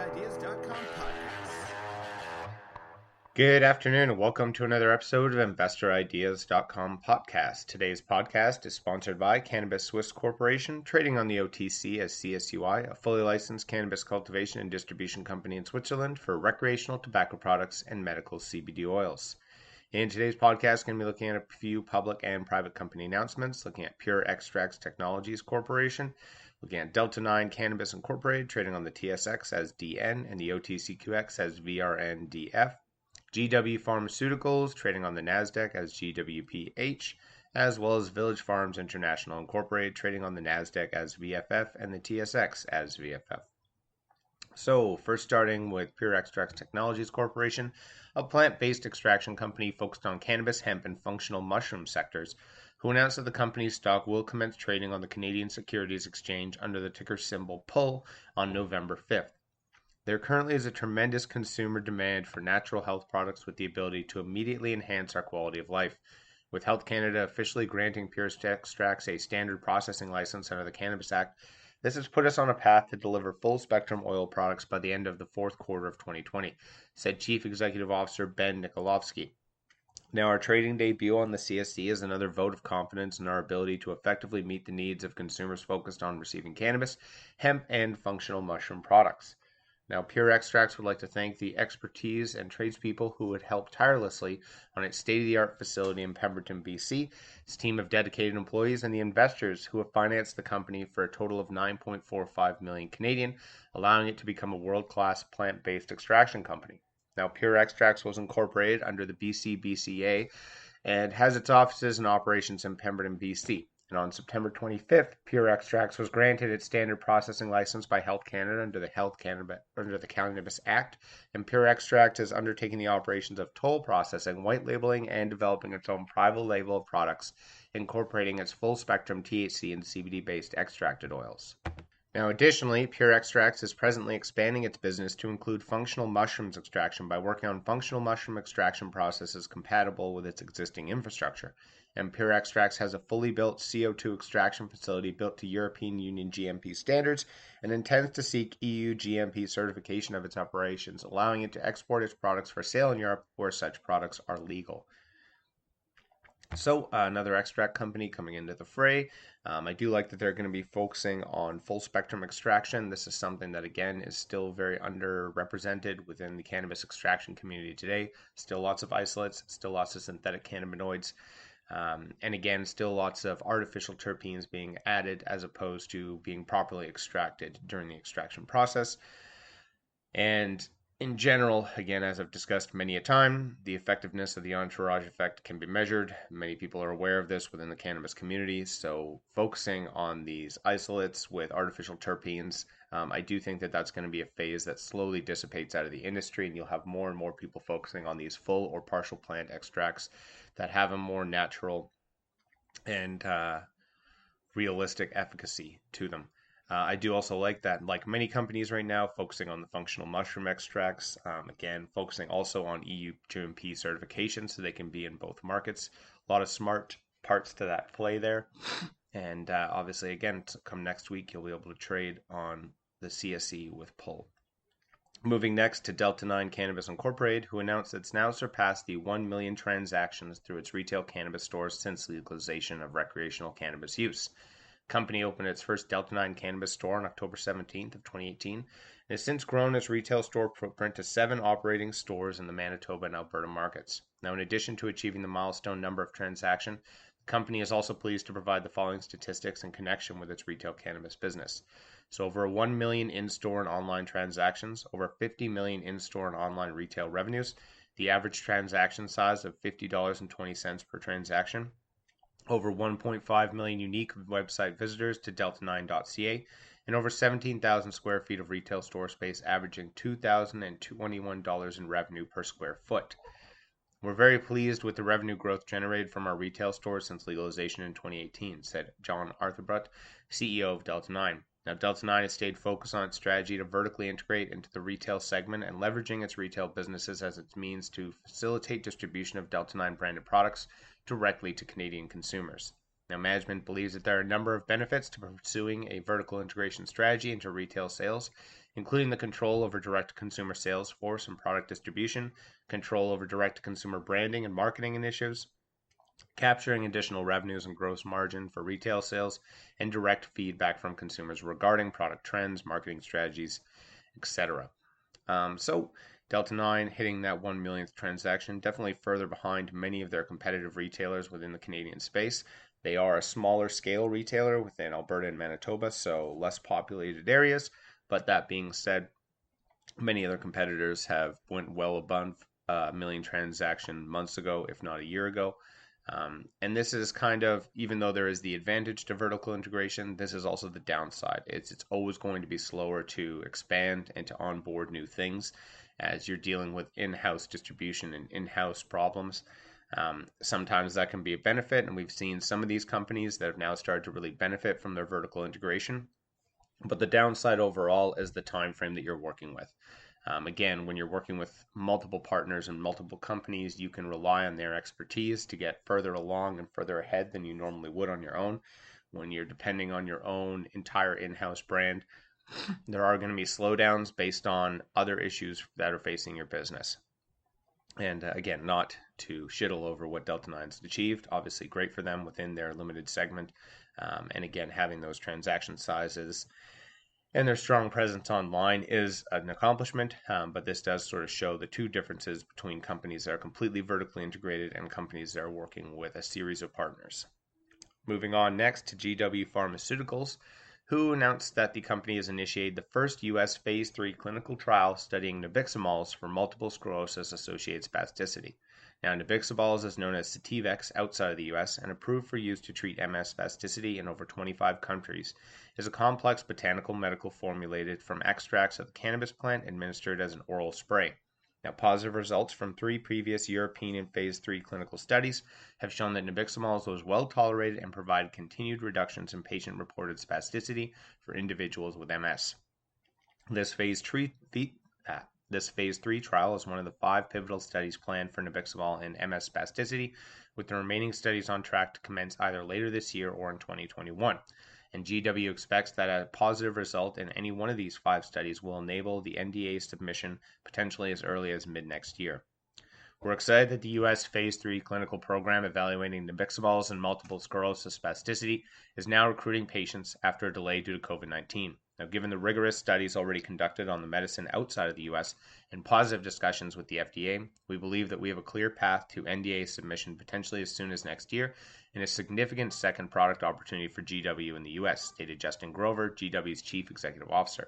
InvestorIdeas.com Podcasts. Good afternoon and welcome to another episode of InvestorIdeas.com Podcast. Today's podcast is sponsored by Cannabis Swiss Corporation, trading on the OTC as CSUI, a fully licensed cannabis cultivation and distribution company in Switzerland for recreational tobacco products and medical CBD oils. In today's podcast, we're going to be looking at a few public and private company announcements, looking at Pure Extracts Technologies Corporation, looking at Delta 9 Cannabis Incorporated, trading on the TSX as DN and the OTCQX as VRNDF, GW Pharmaceuticals, trading on the NASDAQ as GWPH, as well as Village Farms International Incorporated, trading on the NASDAQ as VFF and the TSX as VFF. So, first starting with Pure Extracts Technologies Corporation, a plant-based extraction company focused on cannabis, hemp, and functional mushroom sectors, who announced that the company's stock will commence trading on the Canadian Securities Exchange under the ticker symbol PUL on November 5th. There currently is a tremendous consumer demand for natural health products with the ability to immediately enhance our quality of life. With Health Canada officially granting Pure Extracts a standard processing license under the Cannabis Act, this has put us on a path to deliver full-spectrum oil products by the end of the fourth quarter of 2020, said Chief Executive Officer Ben Nikolovsky. Now, our trading debut on the CSE is another vote of confidence in our ability to effectively meet the needs of consumers focused on receiving cannabis, hemp, and functional mushroom products. Now, Pure Extracts would like to thank the expertise and tradespeople who would help tirelessly on its state-of-the-art facility in Pemberton, BC, its team of dedicated employees, and the investors who have financed the company for a total of 9.45 million Canadian, allowing it to become a world-class plant-based extraction company. Now, Pure Extracts was incorporated under the BC-BCA and has its offices and operations in Pemberton, BC. And on September 25th, Pure Extracts was granted its standard processing license by Health Canada under the Cannabis Act, and Pure Extract is undertaking the operations of toll processing, white labeling, and developing its own private label of products, incorporating its full-spectrum THC and CBD-based extracted oils. Now, additionally, Pure Extracts is presently expanding its business to include functional mushrooms extraction by working on functional mushroom extraction processes compatible with its existing infrastructure. And Pure Extracts has a fully built CO2 extraction facility built to European Union GMP standards and intends to seek EU GMP certification of its operations, allowing it to export its products for sale in Europe where such products are legal. So, another extract company coming into the fray. I do like that they're going to be focusing on full spectrum extraction. This is something that, again, is still very underrepresented within the cannabis extraction community today. Still lots of isolates, still lots of synthetic cannabinoids, and again, still lots of artificial terpenes being added as opposed to being properly extracted during the extraction process. And in general, again, as I've discussed many a time, the effectiveness of the entourage effect can be measured. Many people are aware of this within the cannabis community, so focusing on these isolates with artificial terpenes, I do think that that's going to be a phase that slowly dissipates out of the industry, and you'll have more and more people focusing on these full or partial plant extracts that have a more natural and realistic efficacy to them. I do also like that, like many companies right now, focusing on the functional mushroom extracts. Again, focusing also on EU GMP certification so they can be in both markets. A lot of smart parts to that play there. And obviously, again, come next week, you'll be able to trade on the CSE with PUL. Moving next to Delta 9 Cannabis Incorporated, who announced it's now surpassed the 1 million transactions through its retail cannabis stores since legalization of recreational cannabis use. Company opened its first Delta 9 cannabis store on October 17th of 2018 and has since grown its retail store footprint to 7 operating stores in the Manitoba and Alberta markets. Now, in addition to achieving the milestone number of transactions, the company is also pleased to provide the following statistics in connection with its retail cannabis business. So over 1 million in-store and online transactions, over 50 million in-store and online retail revenues, the average transaction size of $50.20 per transaction, over 1.5 million unique website visitors to delta9.ca, and over 17,000 square feet of retail store space averaging $2,021 in revenue per square foot. We're very pleased with the revenue growth generated from our retail stores since legalization in 2018, said John Arthurbrut, CEO of Delta 9. Now, Delta 9 has stayed focused on its strategy to vertically integrate into the retail segment and leveraging its retail businesses as its means to facilitate distribution of Delta 9 branded products directly to Canadian consumers. Now, management believes that there are a number of benefits to pursuing a vertical integration strategy into retail sales, including the control over direct-to-consumer sales force and product distribution, control over direct-to-consumer branding and marketing initiatives, capturing additional revenues and gross margin for retail sales, and direct feedback from consumers regarding product trends, marketing strategies, etc. So Delta 9 hitting that 1 millionth transaction, definitely further behind many of their competitive retailers within the Canadian space. They are a smaller scale retailer within Alberta and Manitoba, so less populated areas. But that being said, many other competitors have went well above a million transaction months ago, if not a year ago. And this is kind of, even though there is the advantage to vertical integration, this is also the downside. It's always going to be slower to expand and to onboard new things as you're dealing with in-house distribution and in-house problems. Sometimes that can be a benefit, and we've seen some of these companies that have now started to really benefit from their vertical integration. But the downside overall is the time frame that you're working with. Again, when you're working with multiple partners and multiple companies, you can rely on their expertise to get further along and further ahead than you normally would on your own. When you're depending on your own entire in-house brand, there are going to be slowdowns based on other issues that are facing your business. And again, not to shit all over what Delta 9's achieved. Obviously, great for them within their limited segment. And again, having those transaction sizes and their strong presence online is an accomplishment, but this does sort of show the two differences between companies that are completely vertically integrated and companies that are working with a series of partners. Moving on next to GW Pharmaceuticals, who announced that the company has initiated the first U.S. Phase 3 clinical trial studying nabiximols for multiple sclerosis-associated spasticity. Now, nabiximols is known as Sativex outside of the U.S. and approved for use to treat MS spasticity in over 25 countries. It is a complex botanical medical formulated from extracts of the cannabis plant administered as an oral spray. Now, positive results from 3 previous European and Phase 3 clinical studies have shown that nabiximols was well tolerated and provided continued reductions in patient-reported spasticity for individuals with MS. This Phase 3 trial is one of the 5 pivotal studies planned for nabiximol in MS spasticity, with the remaining studies on track to commence either later this year or in 2021. And GW expects that a positive result in any one of these 5 studies will enable the NDA submission potentially as early as mid-next year. We're excited that the U.S. Phase 3 clinical program evaluating nabiximols in multiple sclerosis spasticity is now recruiting patients after a delay due to COVID-19. Now, given the rigorous studies already conducted on the medicine outside of the U.S. and positive discussions with the FDA, we believe that we have a clear path to NDA submission potentially as soon as next year and a significant second product opportunity for GW in the U.S., stated Justin Grover, GW's Chief Executive Officer.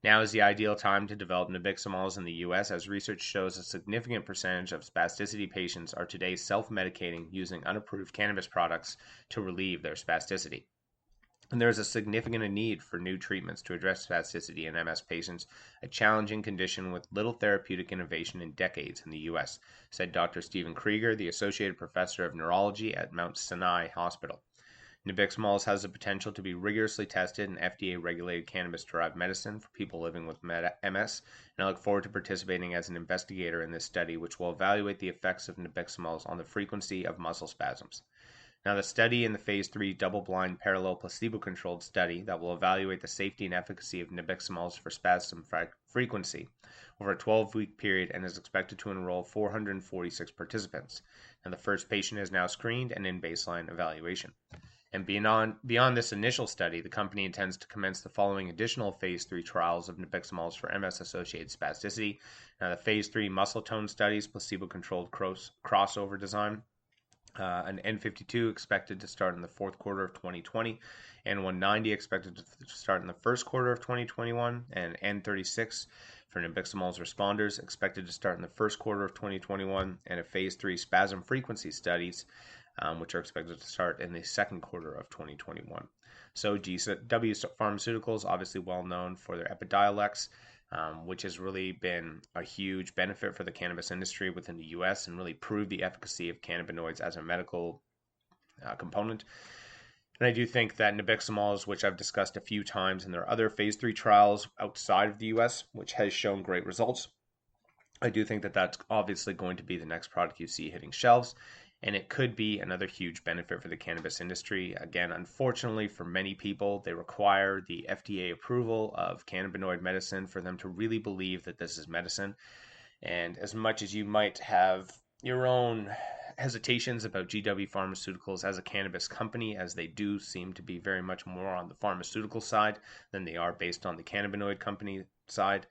Now is the ideal time to develop nabiximols in the U.S. as research shows a significant percentage of spasticity patients are today self-medicating using unapproved cannabis products to relieve their spasticity. And there is a significant need for new treatments to address spasticity in MS patients, a challenging condition with little therapeutic innovation in decades in the U.S., said Dr. Stephen Krieger, the Associate Professor of Neurology at Mount Sinai Hospital. Nabiximols has the potential to be rigorously tested in FDA-regulated cannabis-derived medicine for people living with MS, and I look forward to participating as an investigator in this study, which will evaluate the effects of nabiximols on the frequency of muscle spasms. Now, the study in the Phase 3 double-blind parallel placebo-controlled study that will evaluate the safety and efficacy of nabiximols for spasm frequency over a 12-week period and is expected to enroll 446 participants. And the first patient is now screened and in baseline evaluation. And beyond this initial study, the company intends to commence the following additional Phase 3 trials of nabiximols for MS-associated spasticity. Now, the Phase 3 muscle tone studies, placebo-controlled crossover design, an N52 expected to start in the fourth quarter of 2020, N190 expected to start in the first quarter of 2021, and N36 for nabiximols responders expected to start in the first quarter of 2021, and a Phase 3 spasm frequency studies, which are expected to start in the second quarter of 2021. So GW Pharmaceuticals, obviously well known for their Epidiolex, which has really been a huge benefit for the cannabis industry within the U.S. and really proved the efficacy of cannabinoids as a medical component. And I do think that nabiximols, which I've discussed a few times, and there are other Phase 3 trials outside of the U.S., which has shown great results. I do think that that's obviously going to be the next product you see hitting shelves. and it could be another huge benefit for the cannabis industry. Again, unfortunately for many people, they require the FDA approval of cannabinoid medicine for them to really believe that this is medicine. And as much as you might have your own hesitations about GW Pharmaceuticals as a cannabis company, as they do seem to be very much more on the pharmaceutical side than they are based on the cannabinoid company side,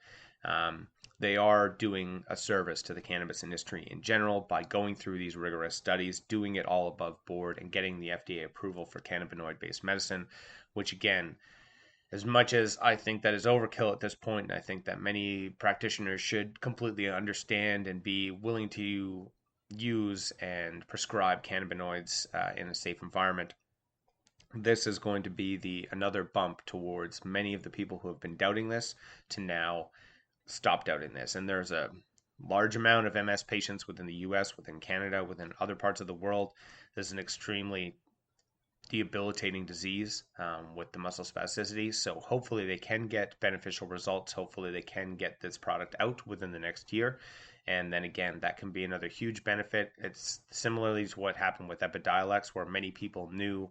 they are doing a service to the cannabis industry in general by going through these rigorous studies, doing it all above board, and getting the FDA approval for cannabinoid-based medicine, which again, as much as I think that is overkill at this point, and I think that many practitioners should completely understand and be willing to use and prescribe cannabinoids in a safe environment, this is going to be another bump towards many of the people who have been doubting this to now stop doubting this. And there's a large amount of MS patients within the US, within Canada, within other parts of the world. This is an extremely debilitating disease with the muscle spasticity. So hopefully they can get beneficial results. Hopefully they can get this product out within the next year. And then again, that can be another huge benefit. It's similarly to what happened with Epidiolex, where many people knew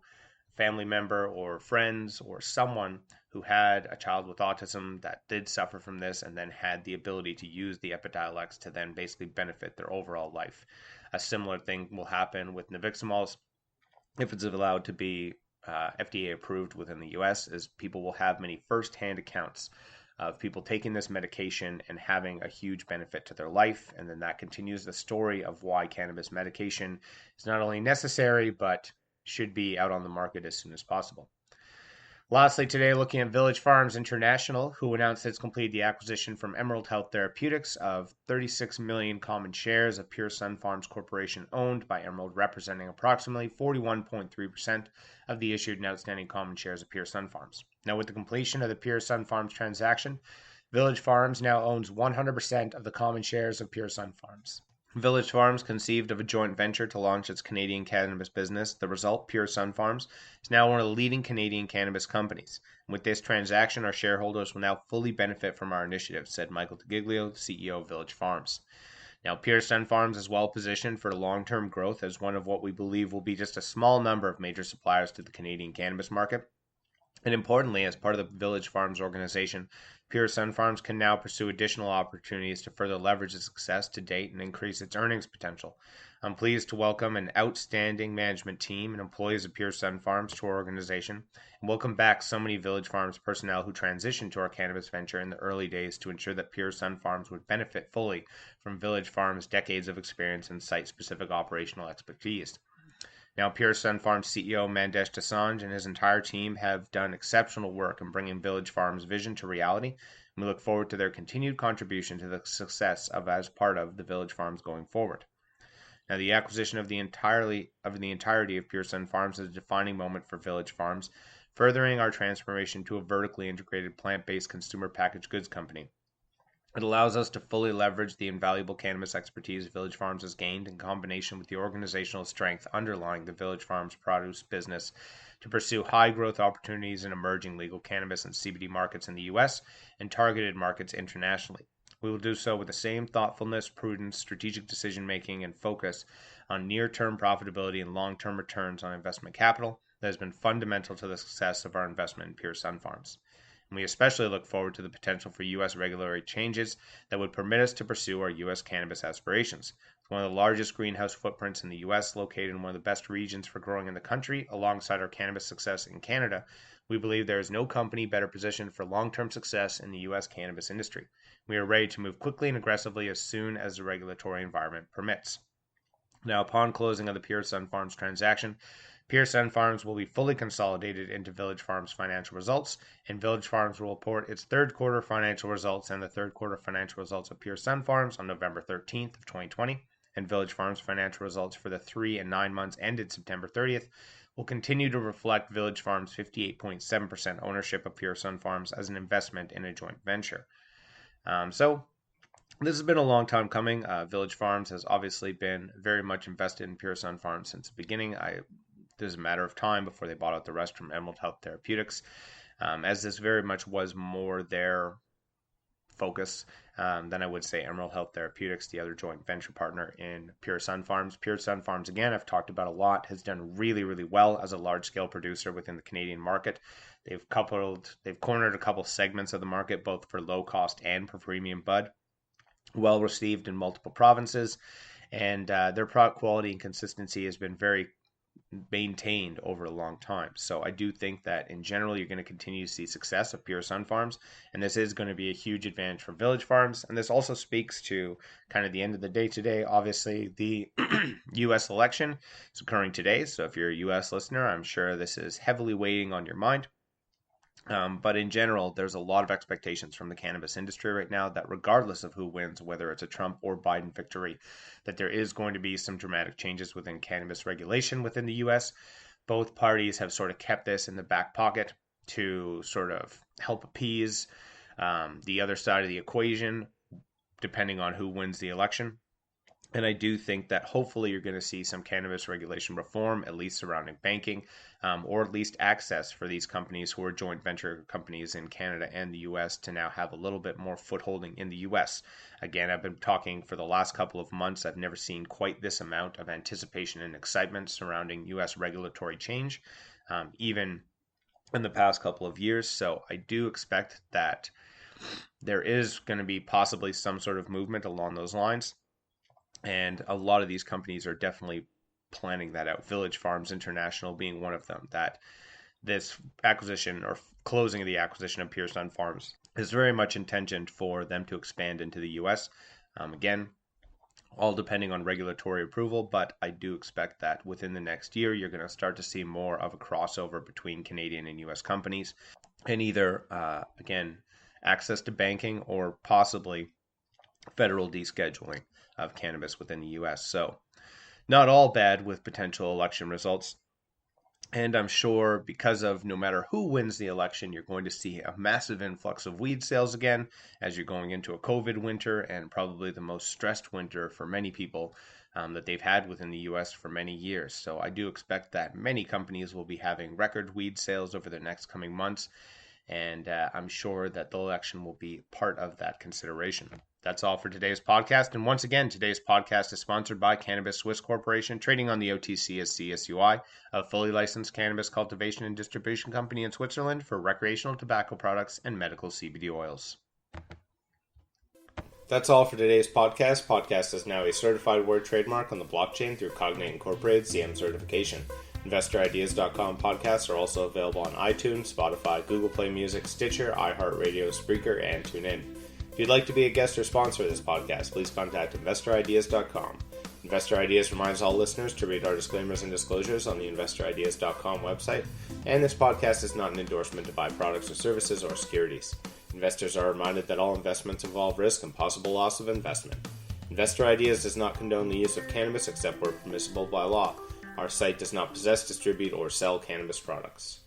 family member or friends or someone who had a child with autism that did suffer from this and then had the ability to use the Epidiolex to then basically benefit their overall life. A similar thing will happen with nabiximols if it's allowed to be FDA approved within the US, as people will have many first-hand accounts of people taking this medication and having a huge benefit to their life. And then that continues the story of why cannabis medication is not only necessary, but should be out on the market as soon as possible. Lastly, today, looking at Village Farms International, who announced it's completed the acquisition from Emerald Health Therapeutics of 36 million common shares of Pure Sunfarms Corporation owned by Emerald, representing approximately 41.3% of the issued and outstanding common shares of Pure Sunfarms. Now, with the completion of the Pure Sunfarms transaction, Village Farms now owns 100% of the common shares of Pure Sunfarms. Village Farms conceived of a joint venture to launch its Canadian cannabis business. The result, Pure Sunfarms, is now one of the leading Canadian cannabis companies. With this transaction, our shareholders will now fully benefit from our initiative, said Michael DeGiglio, the CEO of Village Farms. Now, Pure Sunfarms is well positioned for long-term growth as one of what we believe will be just a small number of major suppliers to the Canadian cannabis market. And importantly, as part of the Village Farms organization, Pure Sunfarms can now pursue additional opportunities to further leverage its success to date and increase its earnings potential. I'm pleased to welcome an outstanding management team and employees of Pure Sunfarms to our organization, and welcome back so many Village Farms personnel who transitioned to our cannabis venture in the early days to ensure that Pure Sunfarms would benefit fully from Village Farms' decades of experience and site-specific operational expertise. Now, Pure Sunfarms CEO Mandesh Dosanjh and his entire team have done exceptional work in bringing Village Farms' vision to reality, and we look forward to their continued contribution to the success of as part of the Village Farms going forward. Now, the acquisition of the entirety of Pure Sunfarms is a defining moment for Village Farms, furthering our transformation to a vertically integrated plant-based consumer packaged goods company. It allows us to fully leverage the invaluable cannabis expertise Village Farms has gained in combination with the organizational strength underlying the Village Farms produce business to pursue high growth opportunities in emerging legal cannabis and CBD markets in the US and targeted markets internationally. We will do so with the same thoughtfulness, prudence, strategic decision making, and focus on near-term profitability and long-term returns on investment capital that has been fundamental to the success of our investment in Pure Sunfarms. And we especially look forward to the potential for U.S. regulatory changes that would permit us to pursue our U.S. cannabis aspirations. It's one of the largest greenhouse footprints in the U.S., located in one of the best regions for growing in the country, alongside our cannabis success in Canada. We believe there is no company better positioned for long-term success in the U.S. cannabis industry. We are ready to move quickly and aggressively as soon as the regulatory environment permits. Now, upon closing of the Pure Sunfarms transaction, Pure Sunfarms will be fully consolidated into Village Farms' financial results, and Village Farms will report its third quarter financial results and the third quarter financial results of Pure Sunfarms on November 13th of 2020, and Village Farms' financial results for the 3 and 9 months ended September 30th will continue to reflect Village Farms' 58.7% ownership of Pure Sunfarms as an investment in a joint venture. So this has been a long time coming. Village Farms has obviously been very much invested in Pure Sunfarms since the beginning. There's a matter of time before they bought out the rest from Emerald Health Therapeutics, as this very much was more their focus. Then I would say Emerald Health Therapeutics, the other joint venture partner in Pure Sun Farms. Pure Sun Farms, again, I've talked about a lot, has done really, really well as a large-scale producer within the Canadian market. They've cornered a couple segments of the market, both for low cost and for premium bud. Well received in multiple provinces, and their product quality and consistency has been very maintained over a long time. So I do think that in general, you're going to continue to see success of Pure Sun Farms, and this is going to be a huge advantage for Village Farms. And this also speaks to kind of the end of the day today. Obviously, the U.S. election is occurring today. So if you're a U.S. listener, I'm sure this is heavily weighing on your mind. But in general, there's a lot of expectations from the cannabis industry right now that regardless of who wins, whether it's a Trump or Biden victory, that there is going to be some dramatic changes within cannabis regulation within the U.S. Both parties have sort of kept this in the back pocket to sort of help appease the other side of the equation, depending on who wins the election. And I do think that hopefully you're going to see some cannabis regulation reform, at least surrounding banking, or at least access for these companies who are joint venture companies in Canada and the U.S. to now have a little bit more footholding in the U.S. Again, I've been talking for the last couple of months. I've never seen quite this amount of anticipation and excitement surrounding U.S. regulatory change, even in the past couple of years. So I do expect that there is going to be possibly some sort of movement along those lines. And a lot of these companies are definitely planning that out. Village Farms International being one of them, that this acquisition or closing of the acquisition of Pure Sun Farms is very much intentioned for them to expand into the U.S. Again, all depending on regulatory approval, but I do expect that within the next year, you're going to start to see more of a crossover between Canadian and U.S. companies, and either, again, access to banking or possibly federal descheduling of cannabis within the U.S. So not all bad with potential election results. And I'm sure because of no matter who wins the election, you're going to see a massive influx of weed sales again as you're going into a COVID winter and probably the most stressed winter for many people that they've had within the U.S. for many years. So I do expect that many companies will be having record weed sales over the next coming months. And I'm sure that the election will be part of that consideration. That's all for today's podcast. And once again, today's podcast is sponsored by Cannabis Swiss Corporation, trading on the OTC as CSUI, a fully licensed cannabis cultivation and distribution company in Switzerland for recreational tobacco products and medical CBD oils. That's all for today's podcast. Podcast is now a certified word trademark on the blockchain through Cognate Incorporated CM certification. InvestorIdeas.com podcasts are also available on iTunes, Spotify, Google Play Music, Stitcher, iHeartRadio, Spreaker, and TuneIn. If you'd like to be a guest or sponsor of this podcast, please contact InvestorIdeas.com. Investor Ideas reminds all listeners to read our disclaimers and disclosures on the InvestorIdeas.com website, and this podcast is not an endorsement to buy products or services or securities. Investors are reminded that all investments involve risk and possible loss of investment. Investor Ideas does not condone the use of cannabis except where permissible by law. Our site does not possess, distribute, or sell cannabis products.